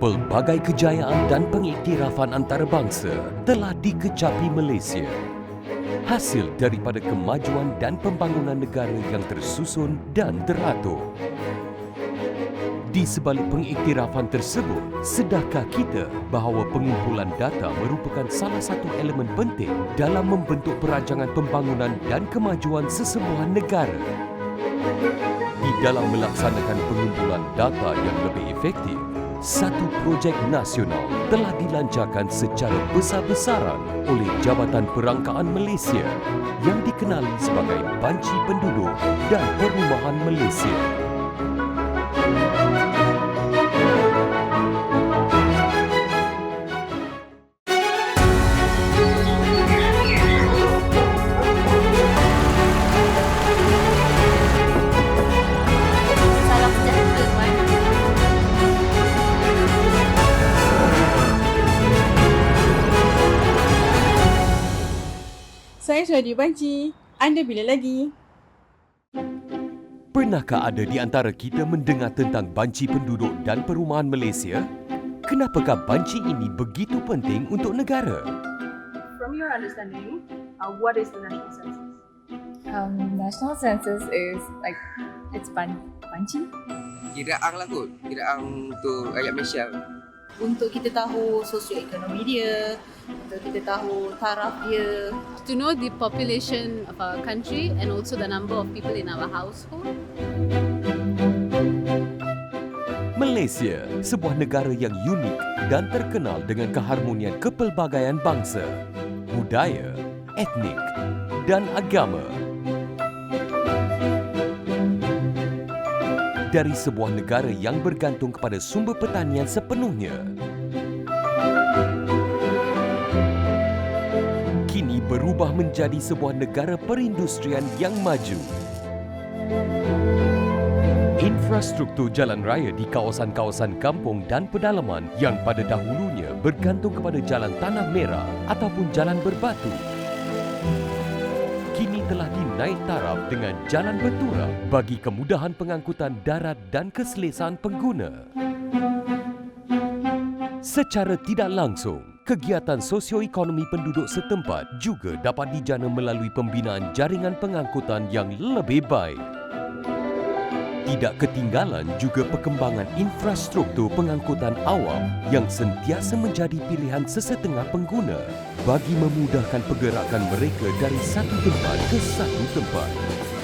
Pelbagai kejayaan dan pengiktirafan antarabangsa telah dikecapi Malaysia. Hasil daripada kemajuan dan pembangunan negara yang tersusun dan teratur. Di sebalik pengiktirafan tersebut, sedarkah kita bahawa pengumpulan data merupakan salah satu elemen penting dalam membentuk perancangan pembangunan dan kemajuan sesebuah negara? Di dalam melaksanakan pengumpulan data yang lebih efektif, satu projek nasional telah dilancarkan secara besar-besaran oleh Jabatan Perangkaan Malaysia yang dikenali sebagai Banci Penduduk dan Perumahan Malaysia. Saya sudah dibanci. Anda bila lagi? Pernahkah ada di antara kita mendengar tentang Banci Penduduk dan Perumahan Malaysia? Kenapakah banci ini begitu penting untuk negara? From your understanding, what is the national census? National census is like it's banci. Kiraan lah kot. Kiraan untuk rakyat Malaysia. Untuk kita tahu sosioekonomi dia, untuk kita tahu taraf dia. To know the population of our country and also the number of people in our household. Malaysia, sebuah negara yang unik dan terkenal dengan keharmonian kepelbagaian bangsa, budaya, etnik dan agama. Dari sebuah negara yang bergantung kepada sumber pertanian sepenuhnya, kini berubah menjadi sebuah negara perindustrian yang maju. Infrastruktur jalan raya di kawasan-kawasan kampung dan pedalaman yang pada dahulunya bergantung kepada jalan tanah merah ataupun jalan berbatu, kini telah dinaik taraf dengan jalan berturap bagi kemudahan pengangkutan darat dan keselesaan pengguna. Secara tidak langsung, kegiatan sosioekonomi penduduk setempat juga dapat dijana melalui pembinaan jaringan pengangkutan yang lebih baik. Tidak ketinggalan juga perkembangan infrastruktur pengangkutan awam yang sentiasa menjadi pilihan sesetengah pengguna bagi memudahkan pergerakan mereka dari satu tempat ke satu tempat.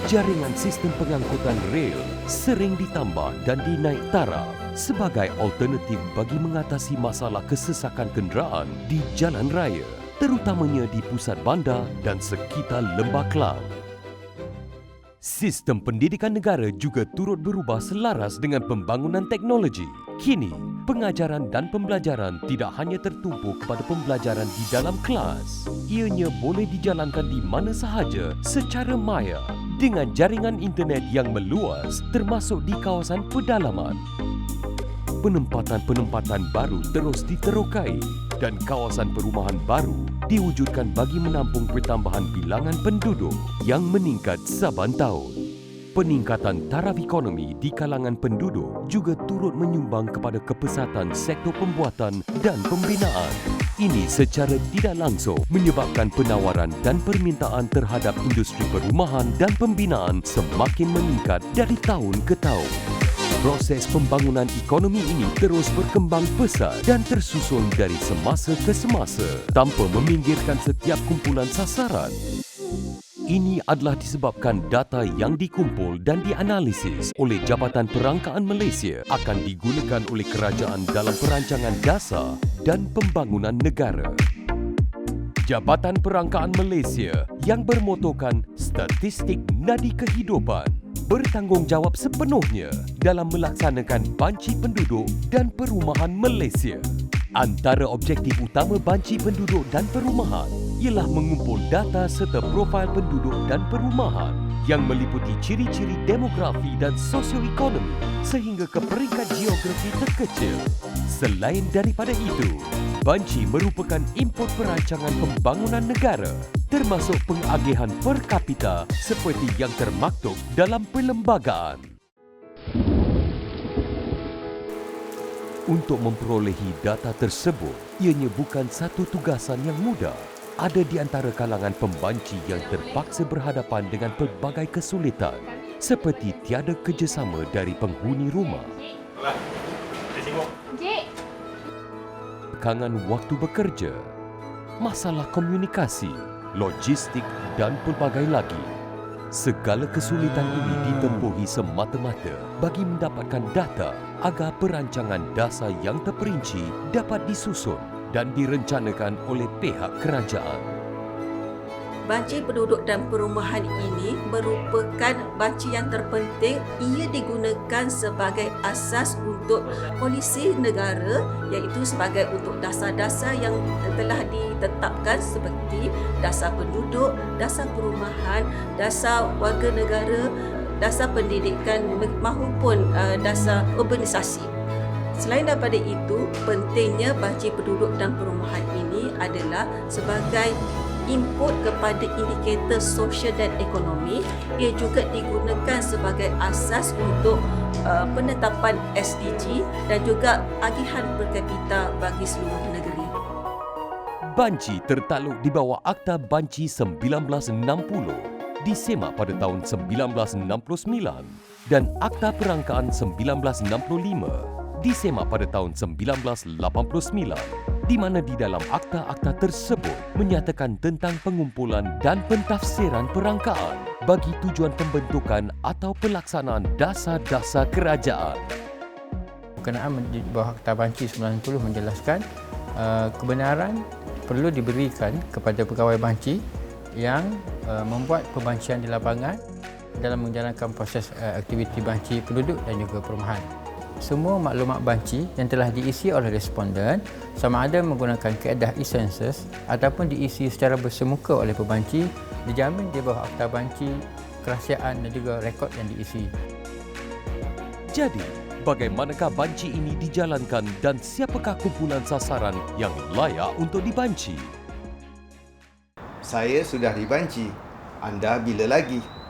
Jaringan sistem pengangkutan rel sering ditambah dan dinaik taraf sebagai alternatif bagi mengatasi masalah kesesakan kenderaan di jalan raya, terutamanya di pusat bandar dan sekitar Lembah Kelang. Sistem pendidikan negara juga turut berubah selaras dengan pembangunan teknologi. Kini, pengajaran dan pembelajaran tidak hanya tertumpu kepada pembelajaran di dalam kelas. Ianya boleh dijalankan di mana sahaja secara maya dengan jaringan internet yang meluas termasuk di kawasan pedalaman. Penempatan-penempatan baru terus diterokai dan kawasan perumahan baru diwujudkan bagi menampung pertambahan bilangan penduduk yang meningkat saban tahun. Peningkatan taraf ekonomi di kalangan penduduk juga turut menyumbang kepada kepesatan sektor pembuatan dan pembinaan. Ini secara tidak langsung menyebabkan penawaran dan permintaan terhadap industri perumahan dan pembinaan semakin meningkat dari tahun ke tahun. Proses pembangunan ekonomi ini terus berkembang pesat dan tersusun dari semasa ke semasa tanpa meminggirkan setiap kumpulan sasaran. Ini adalah disebabkan data yang dikumpul dan dianalisis oleh Jabatan Perangkaan Malaysia akan digunakan oleh kerajaan dalam perancangan dasar dan pembangunan negara. Jabatan Perangkaan Malaysia yang bermotokan Statistik Nadi Kehidupan bertanggungjawab sepenuhnya dalam melaksanakan Banci Penduduk dan Perumahan Malaysia. Antara objektif utama Banci Penduduk dan Perumahan ialah mengumpul data serta profil penduduk dan perumahan yang meliputi ciri-ciri demografi dan sosioekonomi sehingga ke peringkat geografi terkecil. Selain daripada itu, Banci merupakan input perancangan pembangunan negara termasuk pengagihan per kapita seperti yang termaktub dalam perlembagaan. Untuk memperolehi data tersebut, ianya bukan satu tugasan yang mudah. Ada di antara kalangan pembanci yang terpaksa berhadapan dengan pelbagai kesulitan seperti tiada kerjasama dari penghuni rumah, tekangan waktu bekerja, masalah komunikasi, logistik dan pelbagai lagi. Segala kesulitan ini ditempuhi semata-mata bagi mendapatkan data agar perancangan dasar yang terperinci dapat disusun dan direncanakan oleh pihak kerajaan. Banci penduduk dan perumahan ini merupakan banci yang terpenting. Ia digunakan sebagai asas untuk polisi negara, iaitu sebagai untuk dasar-dasar yang telah ditetapkan seperti dasar penduduk, dasar perumahan, dasar warga negara, dasar pendidikan maupun dasar urbanisasi. Selain daripada itu, pentingnya banci penduduk dan perumahan ini adalah sebagai input kepada indikator sosial dan ekonomi. Ia juga digunakan sebagai asas untuk penetapan SDG dan juga agihan per kapita bagi seluruh negeri. Banci tertakluk di bawah Akta Banci 1960, disemak pada tahun 1969 dan Akta Perangkaan 1965, disemak pada tahun 1989, di mana di dalam akta-akta tersebut menyatakan tentang pengumpulan dan pentafsiran perangkaan bagi tujuan pembentukan atau pelaksanaan dasar-dasar kerajaan. Berkenaan di bawah Akta Banci 90 menjelaskan kebenaran perlu diberikan kepada pegawai banci yang membuat pembancian di lapangan dalam menjalankan proses aktiviti banci penduduk dan juga perumahan. Semua maklumat banci yang telah diisi oleh responden sama ada menggunakan kaedah e-census ataupun diisi secara bersemuka oleh pembanci dijamin di bawah Akta Banci, kerahsiaan dan juga rekod yang diisi. Jadi, bagaimanakah banci ini dijalankan dan siapakah kumpulan sasaran yang layak untuk dibanci? Saya sudah dibanci. Anda bila lagi?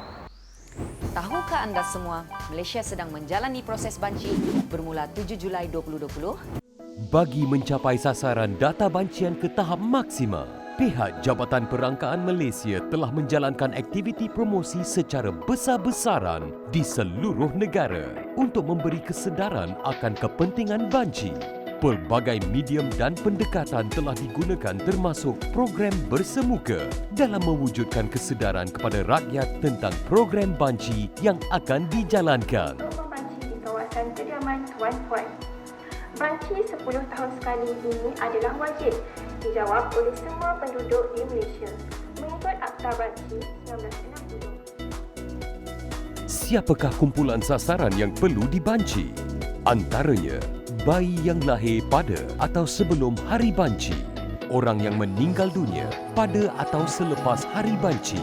Tahukah anda semua, Malaysia sedang menjalani proses banci bermula 7 Julai 2020? Bagi mencapai sasaran data bancian ke tahap maksima, pihak Jabatan Perangkaan Malaysia telah menjalankan aktiviti promosi secara besar-besaran di seluruh negara untuk memberi kesedaran akan kepentingan banci. Pelbagai medium dan pendekatan telah digunakan termasuk program bersemuka dalam mewujudkan kesedaran kepada rakyat tentang program banci yang akan dijalankan. Banci di kawasan kediaman tuan-tuan. Banci 10 tahun sekali ini adalah wajib dijawab oleh semua penduduk di Malaysia mengikut Akta Banci 1960. Siapakah kumpulan sasaran yang perlu dibanci? Antaranya, bayi yang lahir pada atau sebelum hari banci, orang yang meninggal dunia pada atau selepas hari banci,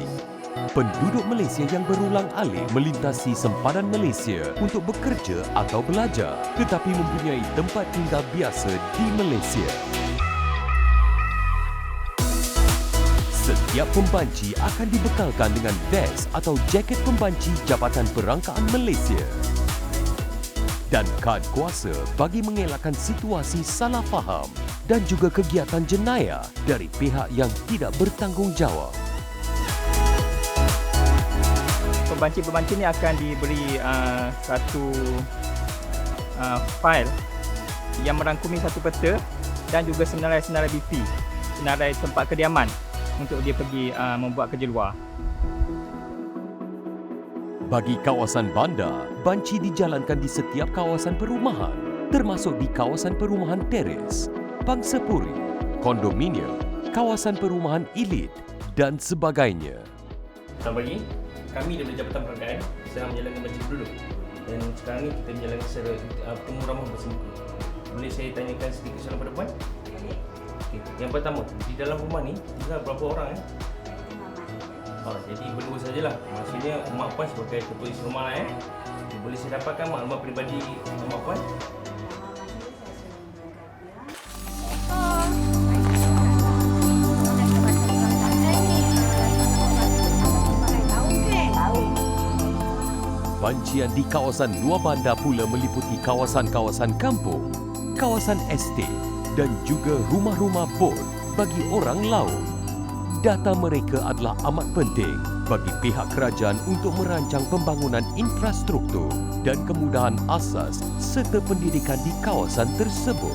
penduduk Malaysia yang berulang-alik melintasi sempadan Malaysia untuk bekerja atau belajar tetapi mempunyai tempat tinggal biasa di Malaysia. Setiap pembanci akan dibekalkan dengan vest atau jaket pembanci Jabatan Perangkaan Malaysia dan kad kuasa bagi mengelakkan situasi salah faham dan juga kegiatan jenayah dari pihak yang tidak bertanggungjawab. Pembanci-pembanci ini akan diberi satu fail yang merangkumi satu peta dan juga senarai-senarai BP, senarai tempat kediaman untuk dia pergi membuat kerja luar. Bagi kawasan bandar, banci dijalankan di setiap kawasan perumahan, termasuk di kawasan perumahan teres, pangsapuri, kondominium, kawasan perumahan elit dan sebagainya. Selamat pagi, kami dari Jabatan Perangkaan sedang menjalankan banci penduduk dan sekarang ini kita menjalankan secara penguraman bersemuka. Boleh saya tanyakan sedikit soalan pada puan? Okay. Yang pertama, di dalam rumah ni tinggal berapa orang? Jadi berdua sajalah. Maksudnya mak puan sebagai ketua isi rumah boleh saya dapatkan maklumat peribadi mak puan? Bancian di kawasan luar bandar pula meliputi kawasan-kawasan kampung, kawasan estet dan juga rumah-rumah bot bagi orang laut. Data mereka adalah amat penting bagi pihak kerajaan untuk merancang pembangunan infrastruktur dan kemudahan asas serta pendidikan di kawasan tersebut.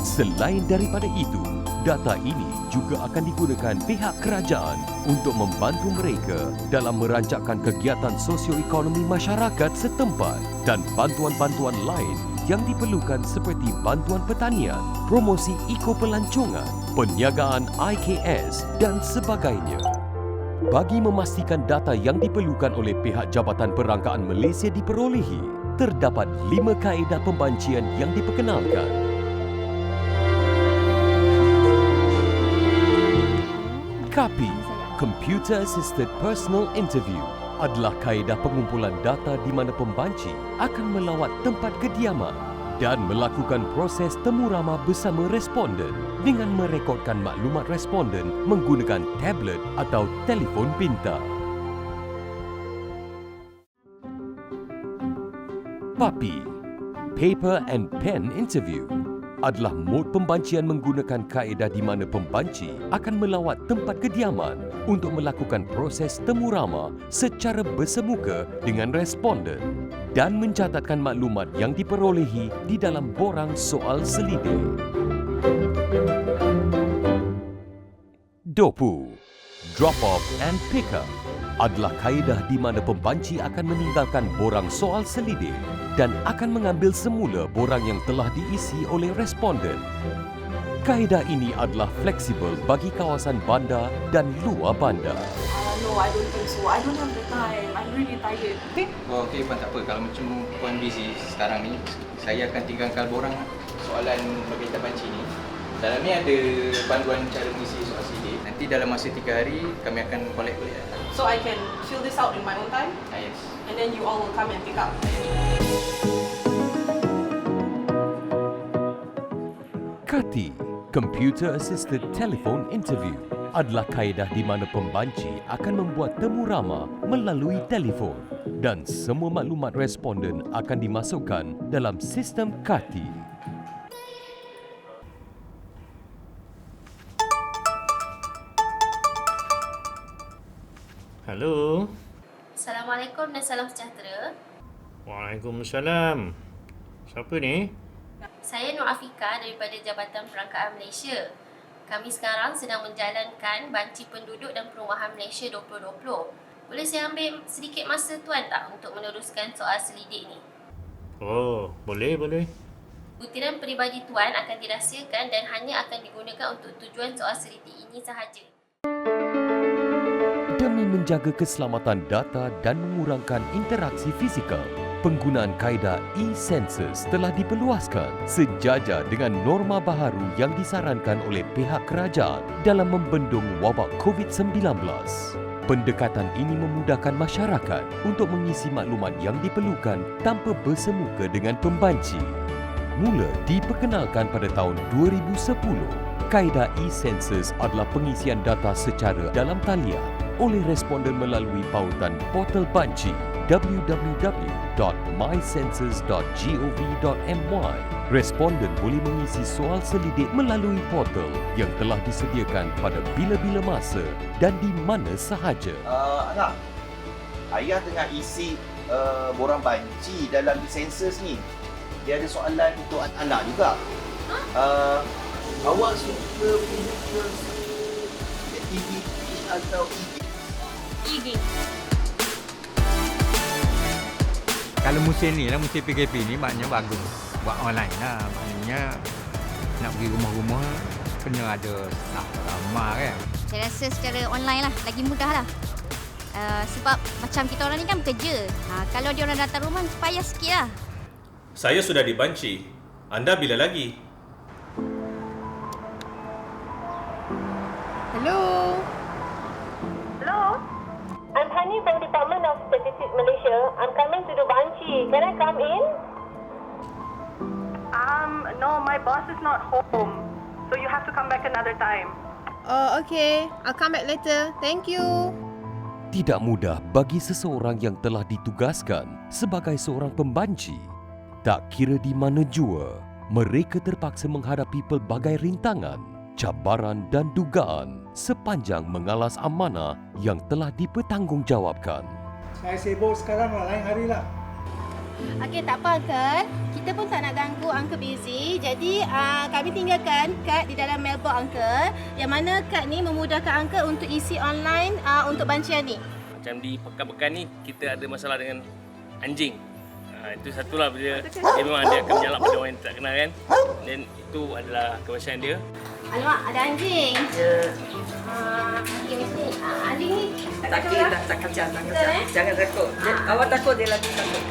Selain daripada itu, data ini juga akan digunakan pihak kerajaan untuk membantu mereka dalam merancangkan kegiatan sosioekonomi masyarakat setempat dan bantuan-bantuan lain yang diperlukan seperti bantuan pertanian, promosi ekopelancongan, perniagaan IKS dan sebagainya. Bagi memastikan data yang diperlukan oleh pihak Jabatan Perangkaan Malaysia diperolehi, terdapat 5 kaedah pembancian yang diperkenalkan. KAPI, Computer Assisted Personal Interview, adalah kaedah pengumpulan data di mana pembanci akan melawat tempat kediaman dan melakukan proses temu ramah bersama responden dengan merekodkan maklumat responden menggunakan tablet atau telefon pintar. PAPI, Paper and Pen Interview, adalah mod pembancian menggunakan kaedah di mana pembanci akan melawat tempat kediaman untuk melakukan proses temu ramah secara bersemuka dengan responden dan mencatatkan maklumat yang diperolehi di dalam borang soal selidik. DOPU, Drop Off and Pick Up, adalah kaedah di mana pembanci akan meninggalkan borang soal selidik dan akan mengambil semula borang yang telah diisi oleh responden. Kaedah ini adalah fleksibel bagi kawasan bandar dan luar bandar. No, I don't think so. I don't have the time. I'm really tired. Okay? Oh, okey, Puan, tak apa. Kalau macam Puan busy sekarang ni, saya akan tinggalkan borang soalan berkaitan banci ni. Dalam ni ada panduan cara mengisi soal selidik. Nanti dalam masa 3 hari, kami akan collect balik data. So I can fill this out in my own time? Yes. And then you all will come and pick up. KATI, Computer Assisted Telephone Interview, adalah kaedah di mana pembanci akan membuat temu ramah melalui telefon dan semua maklumat responden akan dimasukkan dalam sistem KATI. Halo. Assalamualaikum dan salam sejahtera. Waalaikumsalam. Siapa ni? Saya Nur Afika daripada Jabatan Perangkaan Malaysia. Kami sekarang sedang menjalankan banci penduduk dan perumahan Malaysia 2020. Boleh saya ambil sedikit masa tuan tak untuk meneruskan soal selidik ni? Oh, boleh. Butiran peribadi tuan akan dirahsiakan dan hanya akan digunakan untuk tujuan soal selidik ini sahaja. Demi menjaga keselamatan data dan mengurangkan interaksi fizikal, penggunaan kaedah e-census telah diperluaskan sejajar dengan norma baharu yang disarankan oleh pihak kerajaan dalam membendung wabak COVID-19. Pendekatan ini memudahkan masyarakat untuk mengisi maklumat yang diperlukan tanpa bersemuka dengan pembanci. Mula diperkenalkan pada tahun 2010, kaedah e-census adalah pengisian data secara dalam talian oleh responden melalui pautan portal banci www.mycensus.gov.my. Responden boleh mengisi soal selidik melalui portal yang telah disediakan pada bila-bila masa dan di mana sahaja. Anak, ayah tengah isi borang banci dalam e-census ni. Dia ada soalan untuk anak juga. Awak suka punya aktiviti atau e-game? Kalau musim ni lah, musim PKP ni maknanya bagus. Buat online lah. Maknanya nak pergi rumah-rumah kena ada staff ramah kan. Saya rasa secara online lah, lagi mudah lah. Sebab macam kita orang ni kan bekerja. Kalau dia orang datang rumah, payah sikit lah. Saya sudah dibanci. Anda bila lagi? Hello. Hello? I'm Hani from Department of Statistics Malaysia. I'm coming to the banci. Can I come in? No, my boss is not home. So you have to come back another time. Oh, okay. I'll come back later. Thank you. Tidak mudah bagi seseorang yang telah ditugaskan sebagai seorang pembanci. Tak kira di mana jua, mereka terpaksa menghadapi pelbagai rintangan, cabaran dan dugaan sepanjang mengalas amanah yang telah dipertanggungjawabkan. Saya sibuk sekarang lah, lain hari lah. Okey, tak apa Uncle. Kita pun tak nak ganggu Uncle busy. Jadi kami tinggalkan kad di dalam mailbox Uncle. Yang mana kad ni memudahkan Uncle untuk isi online untuk bancian ni. Macam di pekan-pekan ni, kita ada masalah dengan anjing. Itu satulah dia memang dia akan menyalak pada orang yang tak kenal kan. Dan itu adalah kebiasaan dia. Alamak, ada anjing. Ya. Okey, mesti anjing ni Tak kira dah, tak kacau. Jangan takut. Awak takut, dia lagi takut.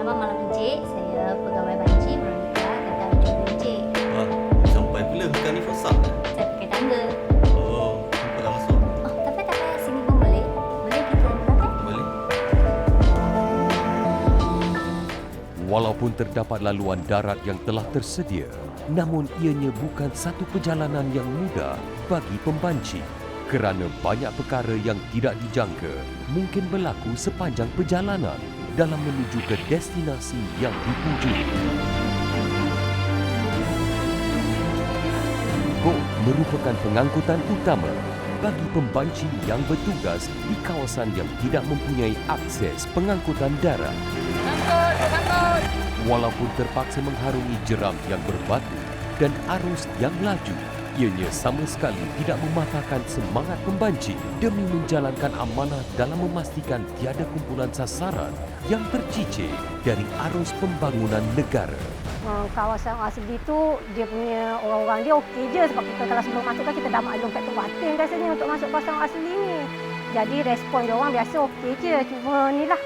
Selamat malam Encik, saya pegawai banci Veronica datang untuk Encik. Sampai pula bukan ni fosak. Saya pakai tangga. Oh, cepatlah masuk. Tapi tak payah sini pun boleh. Boleh kita makan? Boleh. Walaupun terdapat laluan darat yang telah tersedia, namun ianya bukan satu perjalanan yang mudah bagi pembanci kerana banyak perkara yang tidak dijangka mungkin berlaku sepanjang perjalanan dalam menuju ke destinasi yang dituju. Bot merupakan pengangkutan utama bagi pembanci yang bertugas di kawasan yang tidak mempunyai akses pengangkutan darat. Walaupun terpaksa mengharungi jeram yang berbatu dan arus yang laju, ianya sama sekali tidak mematahkan semangat pembanci demi menjalankan amanah dalam memastikan tiada kumpulan sasaran yang tercicir dari arus pembangunan negara. Kawasan asli tu dia punya orang-orang dia okey je sebab kita kalau sebelum masuk kan kita dah maklum faktor batin rasanya untuk masuk kawasan asli ni. Jadi respon dia orang biasa okey je. Cuma ni lah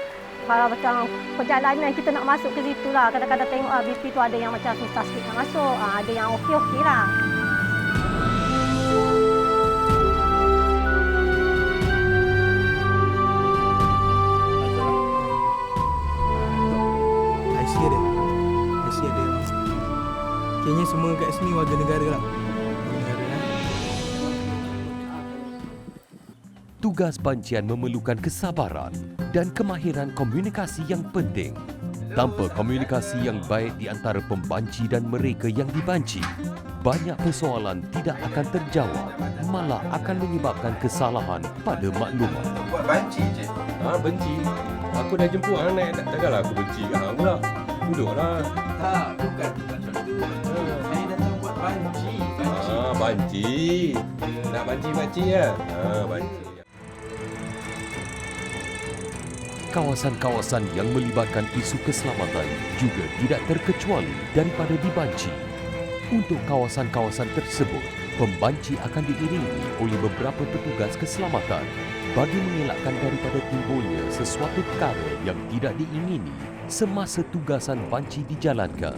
kalau macam perjalanan kita nak masuk ke situ lah. Kadang-kadang tengok BP tu ada yang macam susah sikit nak masuk. Ada yang okey-okey lah. IC ada. Kayaknya semua kat sini warga negara lah. Tugas bancian memerlukan kesabaran dan kemahiran komunikasi yang penting. Tanpa komunikasi yang baik di antara pembanci dan mereka yang dibanci, banyak persoalan tidak akan terjawab, malah akan menyebabkan kesalahan pada maklumat. Buat banci je. Benci. Aku dah jemput anak, takkanlah aku benci kat hang pula. Duduklah. Tak, bukan macam tu. Saya datang buat banci. Banci. Nak banci-banci ya? Banci. Kawasan-kawasan yang melibatkan isu keselamatan juga tidak terkecuali daripada dibanci. Untuk kawasan-kawasan tersebut, pembanci akan diiringi oleh beberapa petugas keselamatan bagi mengelakkan daripada timbulnya sesuatu perkara yang tidak diingini semasa tugasan banci dijalankan.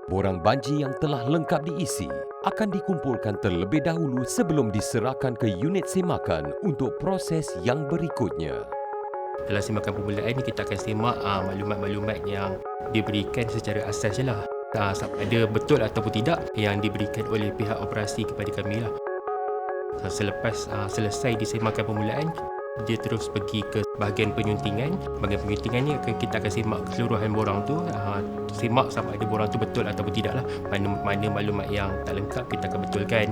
Borang banci yang telah lengkap diisi akan dikumpulkan terlebih dahulu sebelum diserahkan ke unit semakan untuk proses yang berikutnya. Dalam semakan permulaan ni kita akan semak maklumat-maklumat yang diberikan secara asas je lah. Ada betul ataupun tidak yang diberikan oleh pihak operasi kepada kami lah. Selepas selesai disemakan permulaan, dia terus pergi ke bahagian penyuntingan. Bahagian penyuntingan ni kita akan semak keseluruhan borang tu, semak sama ada borang tu betul ataupun tidak lah. Mana maklumat yang tak lengkap kita akan betulkan,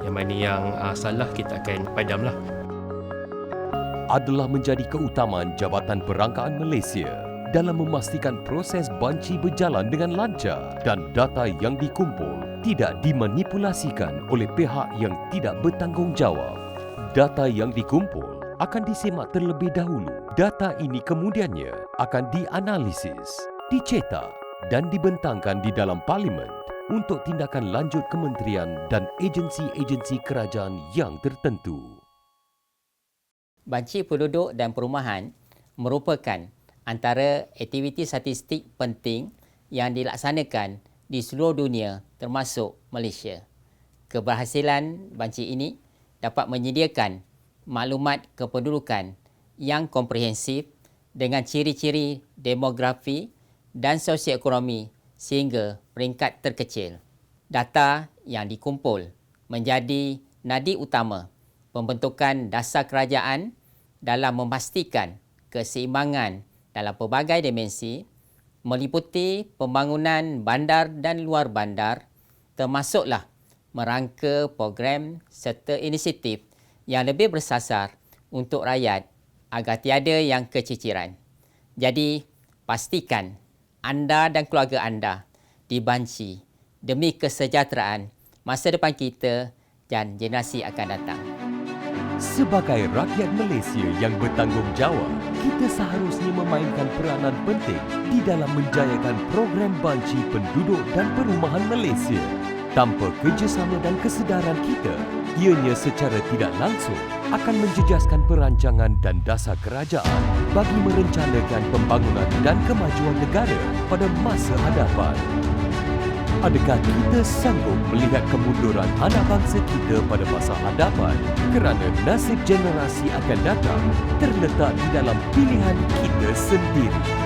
yang mana yang salah kita akan padam lah. Adalah menjadi keutamaan Jabatan Perangkaan Malaysia dalam memastikan proses banci berjalan dengan lancar dan data yang dikumpul tidak dimanipulasikan oleh pihak yang tidak bertanggungjawab. Data yang dikumpul akan disemak terlebih dahulu. Data ini kemudiannya akan dianalisis, dicetak dan dibentangkan di dalam Parlimen untuk tindakan lanjut kementerian dan agensi-agensi kerajaan yang tertentu. Banci penduduk dan perumahan merupakan antara aktiviti statistik penting yang dilaksanakan di seluruh dunia termasuk Malaysia. Keberhasilan banci ini dapat menyediakan maklumat kependudukan yang komprehensif dengan ciri-ciri demografi dan sosioekonomi sehingga peringkat terkecil. Data yang dikumpul menjadi nadi utama pembentukan dasar kerajaan dalam memastikan keseimbangan dalam pelbagai dimensi meliputi pembangunan bandar dan luar bandar, termasuklah merangka program serta inisiatif yang lebih bersasar untuk rakyat agar tiada yang keciciran. Jadi, pastikan anda dan keluarga anda dibanci demi kesejahteraan masa depan kita dan generasi akan datang. Sebagai rakyat Malaysia yang bertanggungjawab, kita seharusnya memainkan peranan penting di dalam menjayakan program banci penduduk dan perumahan Malaysia. Tanpa kerjasama dan kesedaran kita, ianya secara tidak langsung akan menjejaskan perancangan dan dasar kerajaan bagi merencanakan pembangunan dan kemajuan negara pada masa hadapan. Adakah kita sanggup melihat kemunduran anak bangsa kita pada masa hadapan kerana nasib generasi akan datang terletak di dalam pilihan kita sendiri?